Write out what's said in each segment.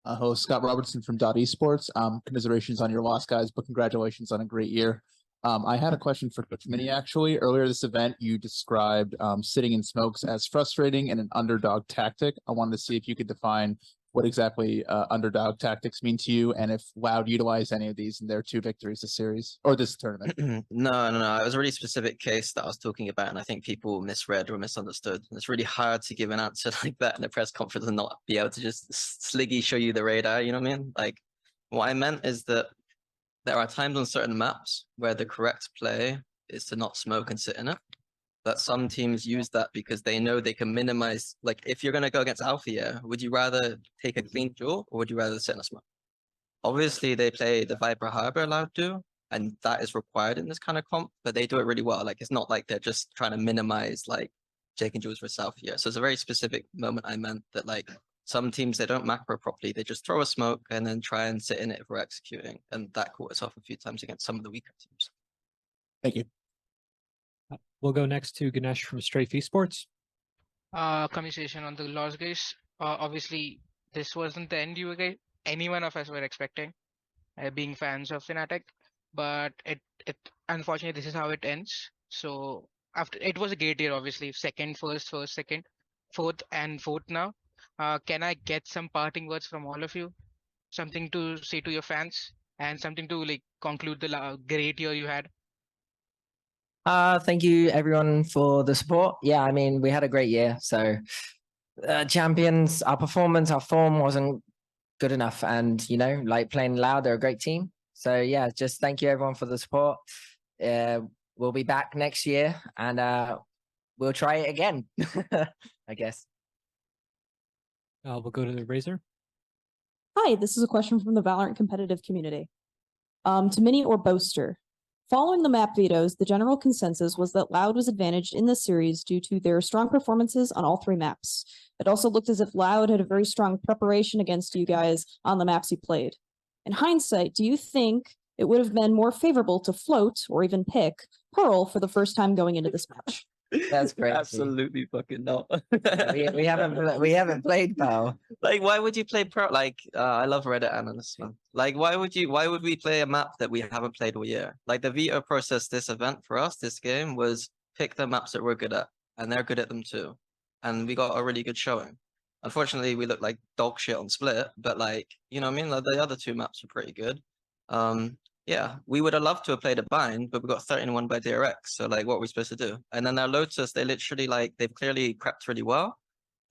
Host Scott Robertson from Esports. Commiserations on your loss, guys, but congratulations on a great year. I had a question for Coach Mini, actually. Earlier this event, you described sitting in smokes as frustrating and an underdog tactic. I wanted to see if you could define what exactly underdog tactics mean to you, and if Loud utilized any of these in their 2 victories this series, or this tournament. No. It was a really specific case that I was talking about, and I think people misread or misunderstood. It's really hard to give an answer like that in a press conference and not be able to just sliggy show you the radar, you know what I mean? Like, what I meant is that there are times on certain maps where the correct play is to not smoke and sit in it. But some teams use that because they know they can minimize, like, if you're going to go against Alpha, would you rather take a clean duel or would you rather sit in a smoke? Obviously, they play the Viper Harbor Loud do, and that is required in this kind of comp, but they do it really well. Like, it's not like they're just trying to minimize, like, taking duels for Alpha. So it's a very specific moment I meant that, like, some teams, they don't macro properly. They just throw a smoke and then try and sit in it if we're executing. And that caught us off a few times against some of the weaker teams. Thank you. We'll go next to Ganesh from Strafe Esports. Conversation on the loss, guys. Obviously, this wasn't the end any one of us were expecting, being fans of Fnatic, but it unfortunately this is how it ends. So after it was a great year, obviously second, first, second, fourth, and fourth now. Can I get some parting words from all of you? Something to say to your fans and something to like conclude the great year you had. Thank you everyone for the support. Yeah, I mean, we had a great year. So champions, our performance, our form wasn't good enough. And, you know, like playing Loud, they're a great team. So yeah, just thank you everyone for the support. We'll be back next year and we'll try it again, I guess. We'll go to the Razor. Hi, this is a question from the Valorant competitive community. To Mini or Boaster. Following the map vetoes, the general consensus was that Loud was advantaged in this series due to their strong performances on all 3 maps. It also looked as if Loud had a very strong preparation against you guys on the maps he played. In hindsight, do you think it would have been more favorable to float or even pick Pearl for the first time going into this match? That's great. Absolutely fucking not. we haven't played Pearl. Like, why would you play Pearl? Like, I love Reddit analysts, man. Like, why would we play a map that we haven't played all year? Like, the veto process this event for us, this game, was pick the maps that we're good at, and they're good at them too. And we got a really good showing. Unfortunately, we look like dog shit on Split, but like, you know what I mean? Like, the other 2 maps were pretty good. Yeah, we would have loved to have played a bind, but we got 13-1 by DRX. So like, what are we supposed to do? And then our Lotus, they literally like, they've clearly prepped really well.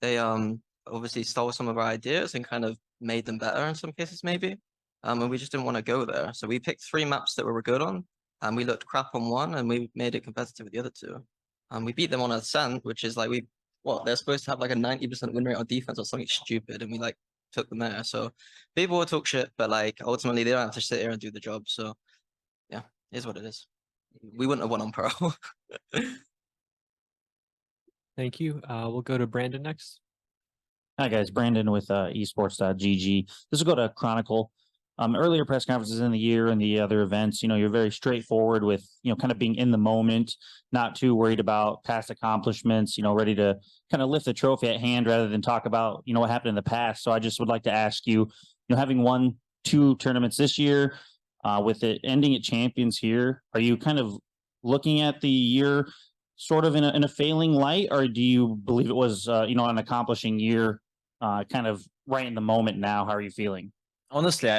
They obviously stole some of our ideas and kind of made them better in some cases maybe. And we just didn't want to go there. So we picked 3 maps that we were good on, and we looked crap on one, and we made it competitive with the other 2. We beat them on Ascent, which is like they're supposed to have like a 90% win rate on defense or something stupid, and we like took them there. So people will talk shit, but like ultimately they don't have to sit here and do the job. So yeah, it is what it is. We wouldn't have won on Pearl. Thank you. We'll go to Brandon next. Hi guys, Brandon with esports.gg. This will go to Chronicle. Earlier press conferences in the year and the other events, you know, you're very straightforward with, you know, kind of being in the moment, not too worried about past accomplishments, you know, ready to kind of lift the trophy at hand rather than talk about, you know, what happened in the past. So I just would like to ask you, you know, having won 2 tournaments this year, with it ending at champions here, are you kind of looking at the year sort of in a failing light, or do you believe it was, you know, an accomplishing year, kind of right in the moment now? How are you feeling? Honestly,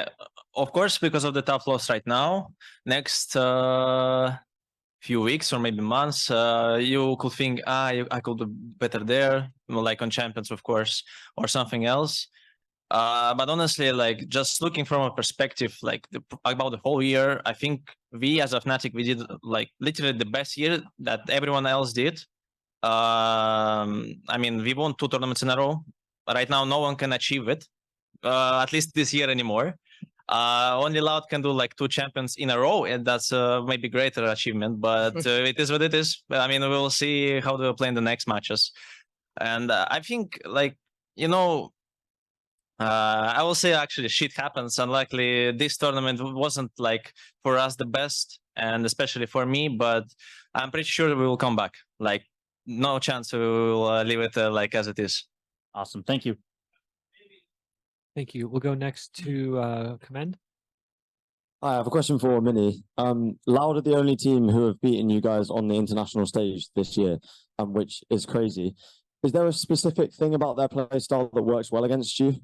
of course, because of the tough loss right now, next few weeks or maybe months, you could think, I could do better there, like on champions, of course, or something else. But honestly, like just looking from a perspective, like about the whole year, I think we as a Fnatic, we did like literally the best year that everyone else did. I mean, we won 2 tournaments in a row. Right now, no one can achieve it. At least this year anymore. Only Loud can do like 2 champions in a row, and that's maybe greater achievement, but it is what it is. I mean, we'll see how they'll play in the next matches. And I think, like, you know, I will say actually shit happens. Unlikely this tournament wasn't like for us the best, and especially for me, but I'm pretty sure we will come back. Like, no chance we will leave it like as it is. Awesome. Thank you. Thank you. We'll go next to Commend. I have a question for Mini. Loud are the only team who have beaten you guys on the international stage this year, which is crazy. Is there a specific thing about their play style that works well against you?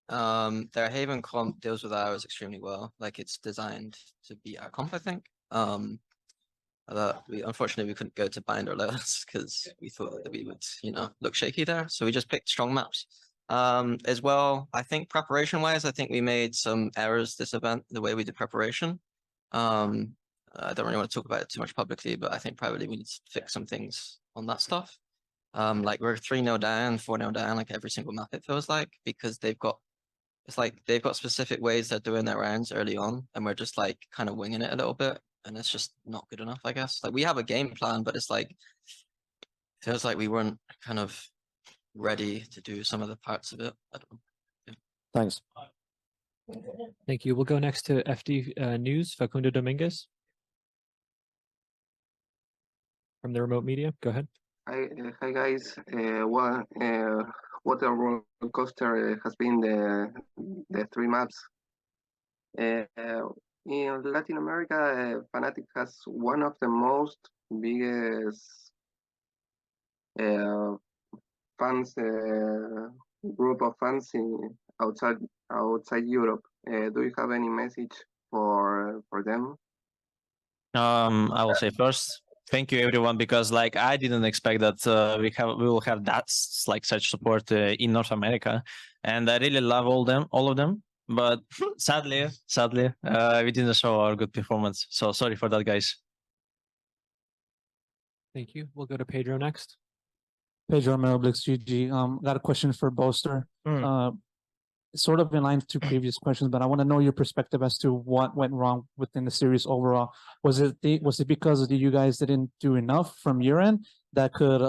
Their Haven comp deals with ours extremely well. Like it's designed to beat our comp, I think. Unfortunately we couldn't go to bind or levels because we thought that we would, look shaky there. So we just picked strong maps. As well, I think preparation wise, I think we made some errors this event, the way we did preparation. I don't really want to talk about it too much publicly, but I think privately we need to fix some things on that stuff. Like we're 3-0 down, 4-0 down, like every single map it feels like, because they've got specific ways they're doing their rounds early on, and we're just like kind of winging it a little bit, and it's just not good enough, I guess. Like we have a game plan, but it's like feels like we weren't kind of ready to do some of the parts of it. I don't know. Yeah. Thanks. Thank you. We'll go next to FD News, Facundo Dominguez from the remote media. Go ahead. Hi guys. What a roller coaster has been the 3 maps. In Latin America, Fnatic has one of the most biggest fans group of fans outside Europe. Do you have any message for them? I will say first, thank you everyone, because like I didn't expect that we will have that such support in North America, and I really love all of them. But sadly, we didn't show our good performance. So sorry for that, guys. Thank you. We'll go to Pedro next. Pedro Meroblix, GG. Got a question for Boaster. Sort of in line to previous questions, but I want to know your perspective as to what went wrong within the series overall. Was it because you guys didn't do enough from your end that could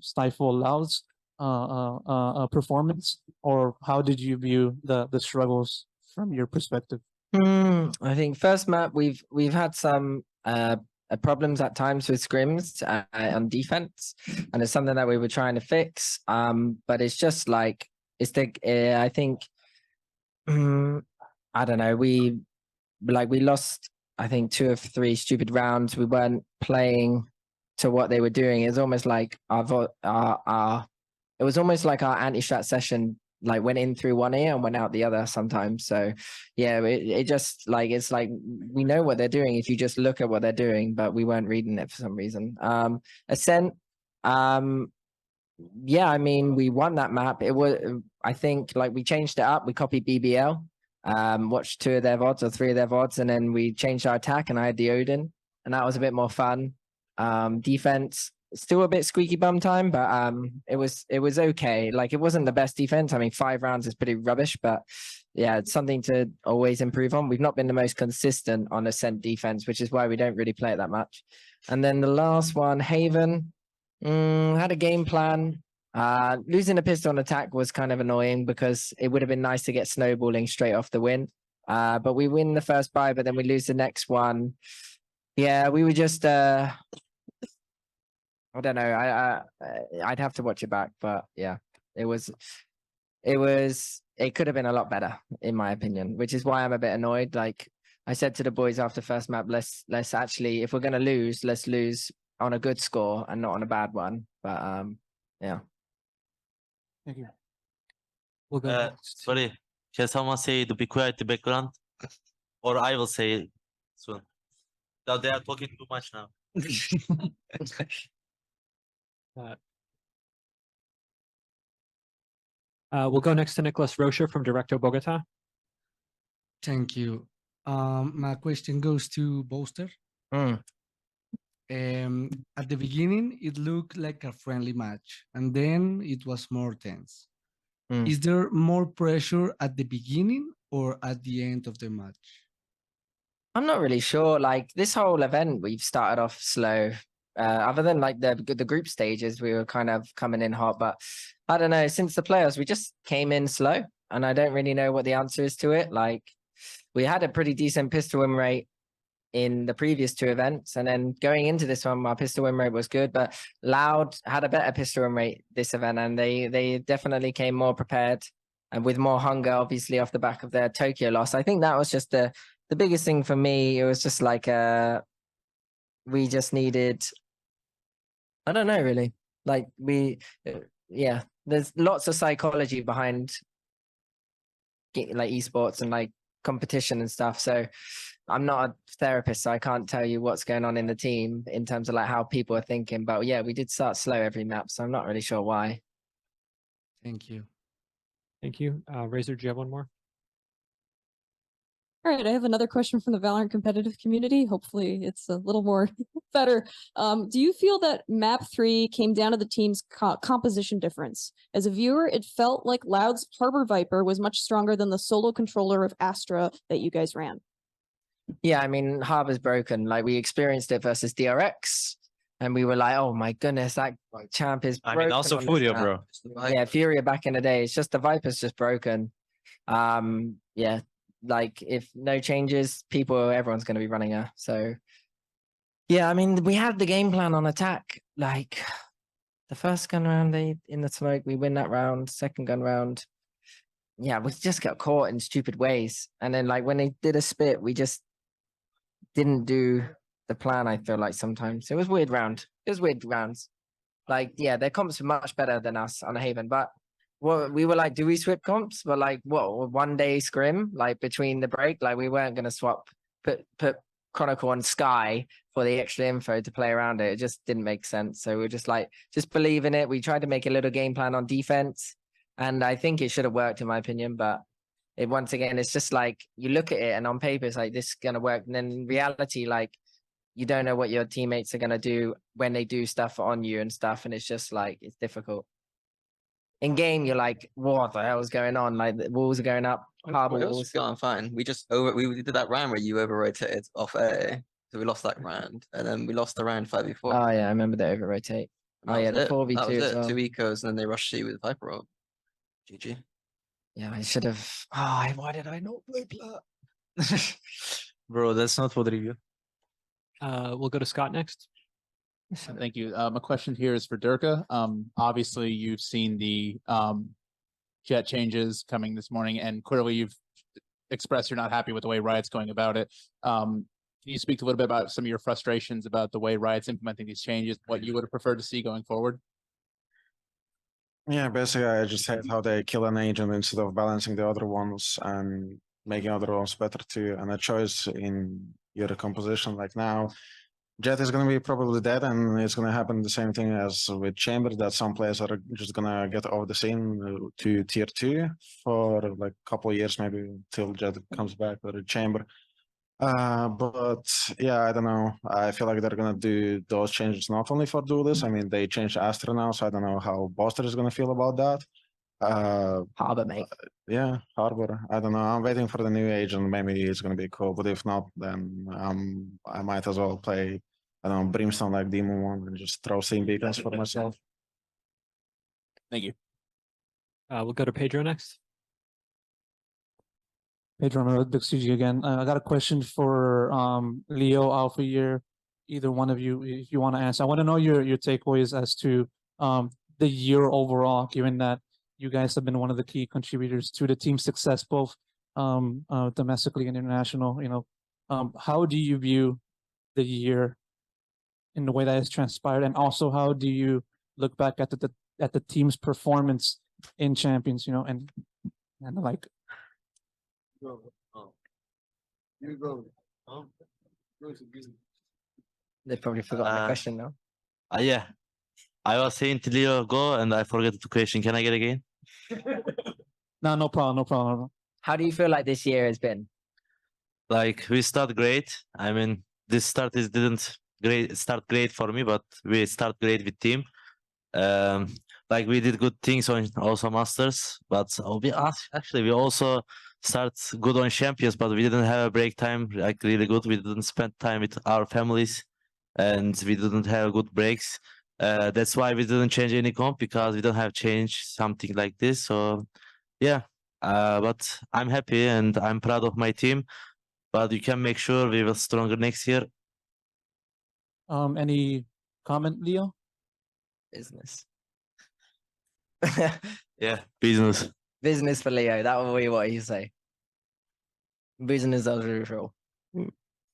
stifle Loud's performance, or how did you view the struggles from your perspective? I think first map we've had some problems at times with scrims on defense, and it's something that we were trying to fix. But it's just like I think. I don't know. We lost, I think, 2 of 3 stupid rounds. We weren't playing to what they were doing. It's almost like our anti-strat session like went in through one ear and went out the other sometimes. So yeah, it just like it's like we know what they're doing if you just look at what they're doing, but we weren't reading it for some reason. Ascent. Yeah, I mean, we won that map. It was, I think, like we changed it up. We copied BBL, watched 2 of their VODs or 3 of their VODs, and then we changed our attack, and I had the Odin, and that was a bit more fun. Defense, still a bit squeaky bum time, but it was okay. Like it wasn't the best defense. I mean, 5 rounds is pretty rubbish, but yeah, it's something to always improve on. We've not been the most consistent on Ascent defense, which is why we don't really play it that much. And then the last one, Haven. Had a game plan. Losing a pistol on attack was kind of annoying because it would have been nice to get snowballing straight off the win. But we win the first buy, but then we lose the next one. Yeah, we were just I don't know. I'd have to watch it back, but yeah, it could have been a lot better in my opinion, which is why I'm a bit annoyed. Like I said to the boys after first map, let's actually, if we're gonna lose, let's lose on a good score and not on a bad one. But yeah. Thank you. We'll go next. Sorry, can someone say to be quiet in the background? Or I will say it soon. Now they are talking too much now. We'll go next to Nicholas Rocher from Directo Bogota. Thank you. My question goes to Boaster. At the beginning, it looked like a friendly match, and then it was more tense. Is there more pressure at the beginning or at the end of the match? I'm not really sure. Like this whole event, we've started off slow. Other than like the group stages, we were kind of coming in hot. But I don't know. Since the playoffs, we just came in slow, and I don't really know what the answer is to it. Like we had a pretty decent pistol win rate in the previous 2 events, and then going into this one, our pistol win rate was good, but Loud had a better pistol win rate this event, and they definitely came more prepared. and with more hunger, obviously off the back of their Tokyo loss. I think that was just the biggest thing for me. It was just like we just needed, I don't know really, like yeah, there's lots of psychology behind like esports and like competition and stuff. So I'm not a therapist, so I can't tell you what's going on in the team in terms of like how people are thinking. But yeah, we did start slow every map, so I'm not really sure why. Thank you. Thank you. Razor, do you have one more? All right, I have another question from the Valorant competitive community. Hopefully it's a little more better. Do you feel that map 3 came down to the team's composition difference? As a viewer, it felt like Loud's Harbor Viper was much stronger than the solo controller of Astra that you guys ran. Yeah, I mean, Harbor's broken. Like we experienced it versus DRX, and we were like, "Oh my goodness, that champ is broken." I mean, also on this Furia, map. bro. Yeah, Furia back in the day. It's just the Viper's just broken. Yeah, like if no changes, everyone's going to be running her. So, yeah, I mean, we had the game plan on attack. Like the first gun round, they in the smoke, we win that round. Second gun round, yeah, we just got caught in stupid ways. And then like when they did a spit, we just didn't do the plan. I feel like sometimes it was weird round. It was weird rounds. Like yeah, their comps were much better than us on a Haven, but we were like, do we swap comps? But like, what, 1 day scrim, like between the break, like we weren't going to swap, put Chronicle on Sky for the extra info to play around it. It just didn't make sense. So we we're just like, just believe in it. We tried to make a little game plan on defense, and I think it should have worked in my opinion. But once again, it's just like, you look at it and on paper, it's like, this is going to work. And then in reality, like, you don't know what your teammates are going to do when they do stuff on you and stuff. And it's just like, it's difficult. In game, you're like, what the hell is going on? Like the walls are going up, harbor It was walls. going fine. We did that round where you over rotated off A, so we lost that round, and then we lost the round 5v4. Oh yeah, I remember the over rotate. Oh yeah, the 4v2 That was as it. well. 2 ecos, and then they rushed C with Viper up. GG. Yeah, I should have. Oh, why did I not play plat? Bro, that's not what review. We'll go to Scott next. Thank you. My question here is for Derke. Obviously, you've seen the jet changes coming this morning, and clearly you've expressed you're not happy with the way Riot's going about it. Can you speak a little bit about some of your frustrations about the way Riot's implementing these changes, what you would have preferred to see going forward? Yeah, basically, I just hate how they kill an agent instead of balancing the other ones and making other ones better too. And a choice in your composition, like now, Jet is going to be probably dead, and it's going to happen the same thing as with Chamber, that some players are just going to get off the scene to tier 2 for like a couple of years, maybe till Jet comes back or Chamber. But yeah, I don't know. I feel like they're going to do those changes not only for Duelist. I mean, they changed Astra now, so I don't know how Boster is going to feel about that. Harbor, mate. Yeah, Harbor. I don't know. I'm waiting for the new agent. Maybe it's going to be cool, but if not, then I might as well play, I don't know, Brimstone like DEMON1 and just throw steam beacons for myself. Thank you. We'll go to Pedro next. Pedro CG again. I got a question for Leo, Alpha Year, either one of you, if you want to answer. I want to know your takeaways as to the year overall, given that you guys have been one of the key contributors to the team's success, both domestically and international. You know, how do you view the year in the way that has transpired, and also how do you look back at the team's performance in Champions? You know, and like. They probably forgot the question now. Yeah. I was saying to Leo go and I forget the question. Can I get again? No problem, no problem. How do you feel like this year has been? Like we start great. I mean, this start didn't start great for me, but we start great with team. Like we did good things on also Masters, but we also start good on Champions, but we didn't have a break time like really good. We didn't spend time with our families, and we didn't have good breaks. That's why we didn't change any comp, because we don't have change something like this. So yeah, but I'm happy and I'm proud of my team. But you can make sure we will stronger next year. Any comment, Leo? Business. Yeah, business. Business for Leo. That will be what he say. Business as usual.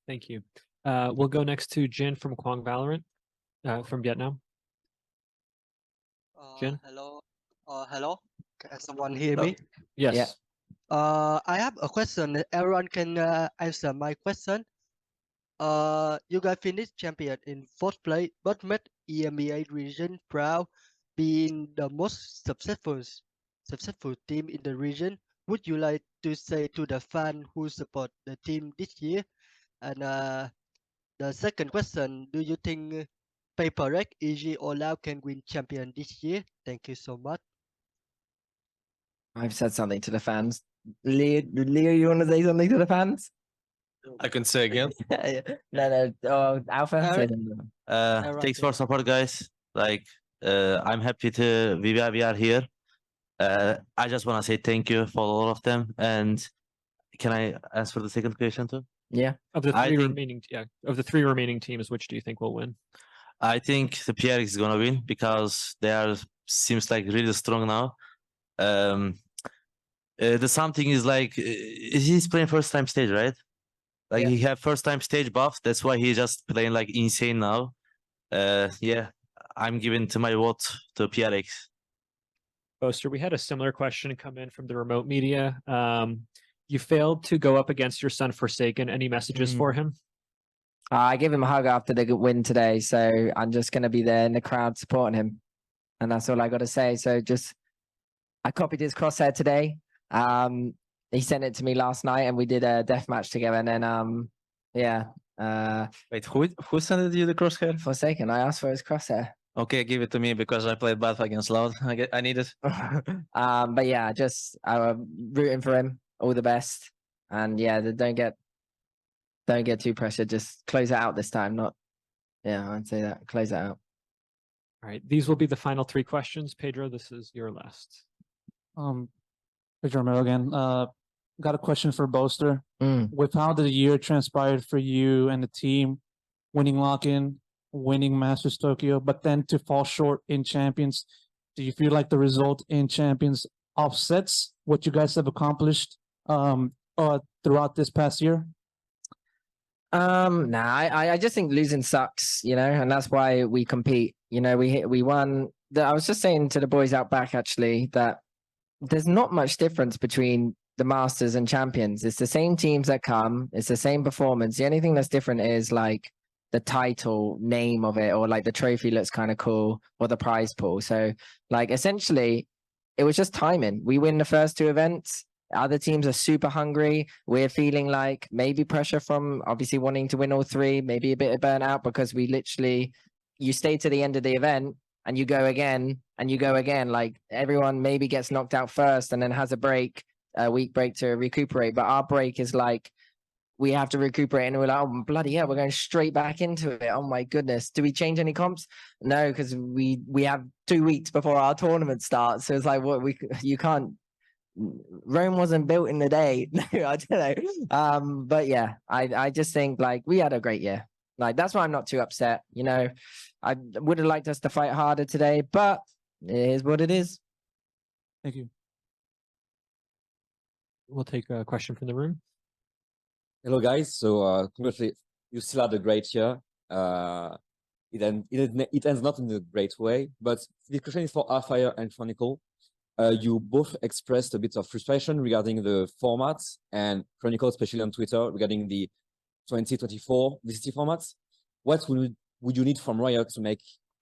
Thank you. We'll go next to Jin from Quang Valorant, from Vietnam. Jin? Hello. Hello. Can someone hear me? Yes. Yeah. I have a question. Everyone can answer my question. You guys finished champion in fourth place, but made EMEA region proud, being the most successful team in the region. Would you like to say to the fan who support the team this year? And the second question, do you think Paperrec, EG, or Lao can win champion this year? Thank you so much. I've said something to the fans. Leo, you want to say something to the fans? I can say again. No. Oh, Alpha. say something. Thanks for support, guys. Like, I'm happy to we are here. I just want to say thank you for all of them. And can I answer the second question too? Yeah. Of the three remaining teams, which do you think will win? I think the PRX is gonna win because they are seems like really strong now. The something is like he's playing first time stage, right? Like he have first time stage buff. That's why he's just playing like insane now. Yeah, I'm giving to my vote to PRX. Boaster, we had a similar question come in from the remote media. You failed to go up against your son Forsaken. Any messages for him? I gave him a hug after the win today, so I'm just going to be there in the crowd supporting him. And that's all I got to say. So I copied his crosshair today. He sent it to me last night and we did a deathmatch together. And then, Wait, who sent you the crosshair? Forsaken. I asked for his crosshair. Okay, give it to me because I played bad against Loud. I need it. But yeah, I'm rooting for him. All the best. And yeah, don't get too pressured. Just close it out this time. I'd say that. Close it out. All right. These will be the final three questions. Pedro, this is your last. Pedro Romero again. Got a question for Boaster. With how the year transpired for you and the team, winning lock-in, winning Masters Tokyo, but then to fall short in Champions, do you feel like the result in Champions offsets what you guys have accomplished throughout this past year? I just think losing sucks, and that's why we compete. We won. I was just saying to the boys out back actually that there's not much difference between the Masters and Champions. It's the same teams that come. It's the same performance. The only thing that's different is like the title name of it, or like the trophy looks kind of cool, or the prize pool. So like essentially, it was just timing. We win the first two events. Other teams are super hungry. We're feeling like maybe pressure from obviously wanting to win all three, maybe a bit of burnout because you stay to the end of the event and you go again and you go again. Like everyone maybe gets knocked out first and then has a week break to recuperate. But our break is like, we have to recuperate and we're like, oh, bloody hell, we're going straight back into it. Oh my goodness. Do we change any comps? No, because we have 2 weeks before our tournament starts. So it's like, you can't, Rome wasn't built in a day. No, I don't know. But yeah, I just think like we had a great year. Like that's why I'm not too upset. I would have liked us to fight harder today, but it is what it is. Thank you. We'll take a question from the room. Hello guys. So congratulations, you still had a great year. It ends not in a great way, but the question is for Fire and Chronicle. You both expressed a bit of frustration regarding the formats, and Chronicle, especially on Twitter, regarding the 2024 VCT formats. What would you need from Riot to make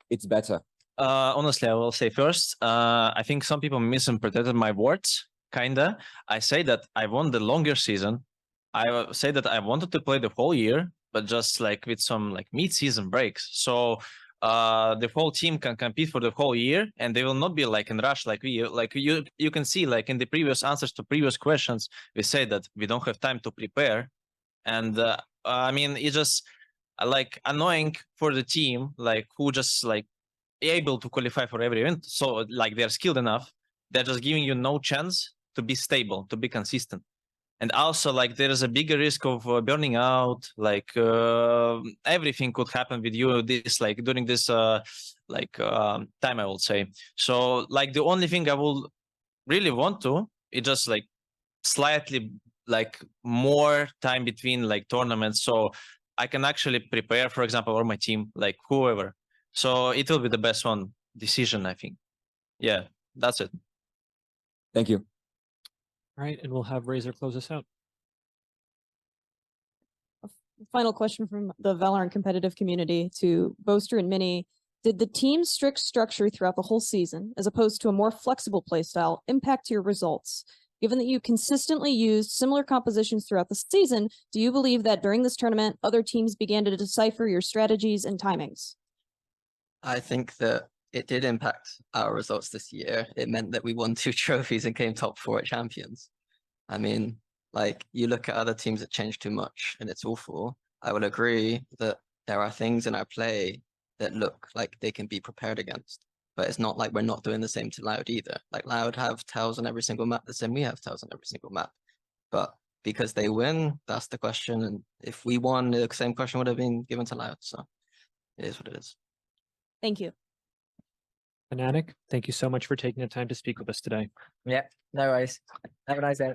it better? Honestly, I will say first, I think some people misinterpreted my words, kinda. I say that I want the longer season. I say that I wanted to play the whole year, but just like with some like mid-season breaks. So the whole team can compete for the whole year and they will not be like in rush like you can see like in the previous answers to previous questions, we say that we don't have time to prepare. And I mean, it's just like annoying for the team, like who just like able to qualify for every event. So like they're skilled enough. They're just giving you no chance to be stable, to be consistent. And also like there is a bigger risk of burning out, like everything could happen with you during this time, I would say. So like the only thing I will really want to it just like slightly like more time between like tournaments, so I can actually prepare, for example, or my team, like whoever. So it will be the best one decision, I think. Yeah, that's it. Thank you. All right, and we'll have Razor close us out. Final question from the Valorant competitive community to Boaster and Mini. Did the team's strict structure throughout the whole season, as opposed to a more flexible playstyle, impact your results? Given that you consistently used similar compositions throughout the season, do you believe that during this tournament, other teams began to decipher your strategies and timings? I think that it did impact our results this year. It meant that we won 2 trophies and came top 4 at Champions. I mean, like, you look at other teams that change too much and it's awful. I will agree that there are things in our play that look like they can be prepared against. But it's not like we're not doing the same to Loud either. Like, Loud have tails on every single map the same we have tails on every single map. But because they win, that's the question. And if we won, the same question would have been given to Loud. So it is what it is. Thank you. Fnatic, thank you so much for taking the time to speak with us today. Yeah, no worries. Have a nice day.